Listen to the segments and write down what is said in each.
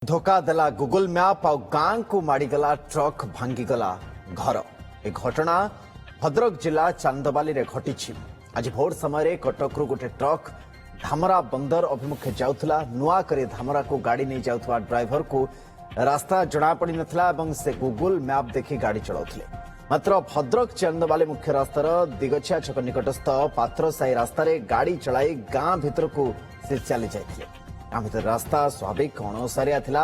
धोखा देला Google map आ गां को माड़ीगला ट्रक भांगीगला घर। ए घटना भद्रक जिला चांदबाली रे घटी। आज भोर समय कटकरू गोटे ट्रक धामरा बंदर अभिमुखे जाउथला। नुआ करे धामरा को गाड़ी नहीं जाउथवा ड्राइवर को रास्ता जणा पड़ी नथला एवं से गूगल मैप देखि गाड़ी चलाउथले। मात्र भद्रक चांदबाली मुख्य रास्तार दिगछिया छक निकटस्थ पात्र साई रास्ता रे गाड़ी चलाई गां भितर को से चली जाइथिले। गां भितर रास्ता स्वाभाविक अणसारिया थिला।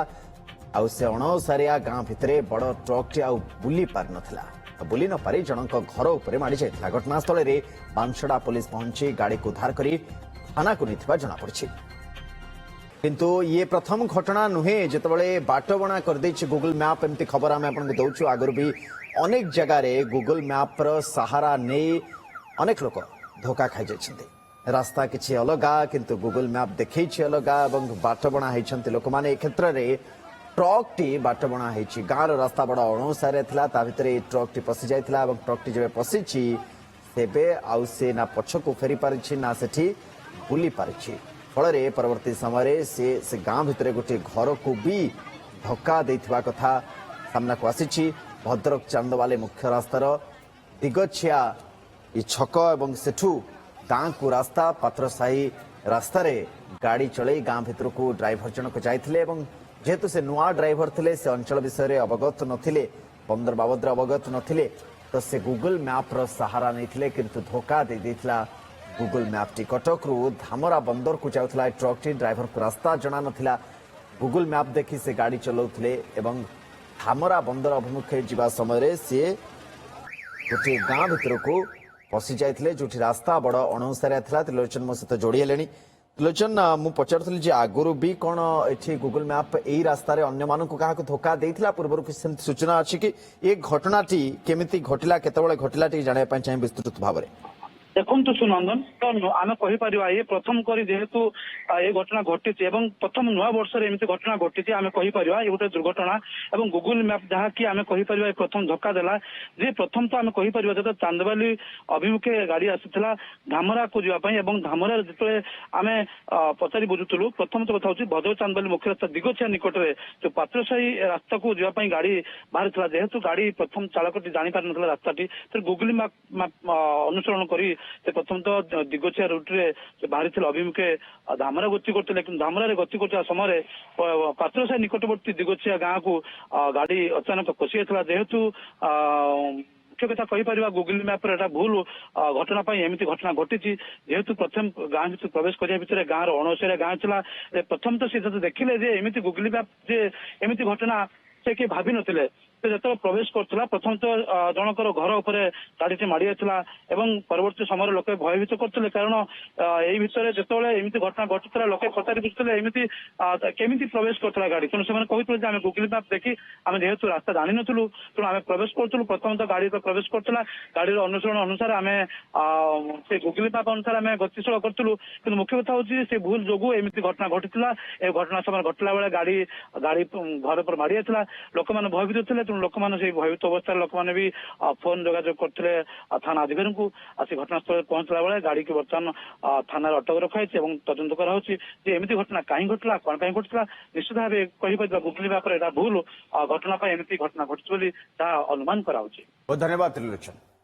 आउ से अणसारिया गां भितरे बड़ ट्रक टी आउ बुली पार नथिला। बुली न पारी जनक घर उपरे माड़ी जाइथिला। घटनास्थल रे बांसड़ा पुलिस पहुंची गाड़ी को उद्धार करी थाना को निथिबा जणा पड़छि। किंतु ये प्रथम घटना नुहे जेतबळे बाटबणा कर दैछि गूगल मैप। एमती खबर आमे आपन को दउछु। आगर भी अनेक जगह रे गूगल मैप रो सहारा नै अनेक लोक धोखा खाइ जाइछन्ते। रास्ता किछि अलगा किंतु गूगल मैप देखैछि अलगा एवं बाटबणा हैछन्ते लोक माने। ए क्षेत्र रे ट्रक टी बाटबणा हैछि। गाँर रास्ता बड़ा अणसारे थिला। ता भितरे ट्रक टी पसि जाइथिला एवं ट्रक टी जेबे पसिछि तेबे आउ से ना पछकु फेरी पारिछि ना सेठी बुली पारिछि। फलरे परवर्ती समय से गाँ भितरे गोटे घर को भी धक्का देथिबा कथा सामना को आसिछि। भद्रक चांदबाली मुख्य रास्तार दिगछिया इ छक एवं सेठू गाँ को रास्ता पात्र साही रास्ता रे गाड़ी चले गाँ भितर को ड्राइवर जनक जाइथिले एवं जेहेतु से नुआ ड्राइवर थिले से अंचल विषय रे अवगत नथिले बंदर बाबद अवगत नथिले तो से गूगल मैप रो सहारा नैथिले किंतु धोखा दे देथिला गूगल मैप टी। कटकरू धामरा बंदर को जाउथला ट्रक टी ड्राइवर को रास्ता जणा नथिला। गूगल मैप देखि से गाड़ी चलाउथिले एवं धामरा बंदर अभिमुखे जिबा समय से गोटे गाँ भितर को पसि जाइथिले जोठी रास्ता बड़ अणसारिया थिला। त्रिलोचन मो सहित जोड़ी हेलेनी। त्रिलोचन मु पचारुथली जे आगुरु भी कोन एठी गूगल मैप एई रास्ता रे अन्य मानकु काहाकु धोखा देइथिला पूर्वरु कि सेम सूचना अछि कि ए घटनाटी केमिति घटिला केतेबेले घटिला टी जाने पय चाहि विस्तृत भाबरे देखु सुनंदन तो आम कहीपर ये प्रथम कर जेहेतु ये घटना घटी प्रथम नुआ वर्ष एमती घटना घटी आम कहीपर ये गोटे दुर्घटना और गूगल मैप जहाँकि आम कहीपर प्रथम धक्का देला जे प्रथम तो आम कहीपर जो चांदबाली अभिमुखे गाड़ी आसाला धामरा को जावाई धामरा जो आम पचारि बुझुलु प्रथम तो कथा हूँ भद्रक चांदबाली मुख्य रास्ता दिगछिया निकट में जो पात्रसाही रास्ता को जावाई गाड़ी बाहरी था जेहेतु गाड़ी प्रथम चालक जापार ना रास्ताटी तो गूगल मैप अनुसरण करी से प्रथम तो दिगछिया रूट रे बाहरी थे अभिमुखे धामरा गति करते धामरा गति कर समय पात्रसाही निकटवर्ती दिगछिया गाँ को गाड़ी अचानक खसी जाता जेहेतु मुख्य कथा कहीपर गूगल मैप एटा भूल घटना एमती घटना घटी जेहेतु प्रथम गाँ भर प्रवेश करने भितर गाँव अणसारिया गाँ चला प्रथम तो सी देखिले एमती गूगल मैप जे एमती घटना से किए भाभी नथिले जो प्रवेश करता प्रथम तो जनकर घर उपर गाड़ी माड़ी जाता परवर्ती समय लोक भयभीत करते कारण यही भितर जो एमती घटना घटुला लोक पचारि बुझुते एमती केमी प्रवेश करता गाड़ी तेणु से कहते आम गूगल मैप देखी आम जेहेतु रास्ता जानी नुँ तेणु आम प्रवेश करूँ प्रथम तो गाड़ी प्रवेश करता गाड़ी अनुसरण अनुसार आम से गूगल मैप अनुसार आम गतिशील करूँ कि मुख्य कथा हूँ से भूल जो एमती घटना घटीला घटना समय घटला बेले गाड़ी गाड़ी घर पर माड़ी जाता लोक मैंने भयभीत थे लोक मैंने भयभीत अवस्था लोक मैंने भी फोन जोगाजोग करते थाना अधिकारी को आसी घटनास्थल पहुंचला बेले गाड़ी की बर्तमान थाना अटक रखाई तदंत करामती घटना कहीं घटला कौन घटला निश्चित भाव कहीपर गूगल मैप भूल घटना एमती घटना घटी अनुमान करा। धन्यवाद त्रिलोचन।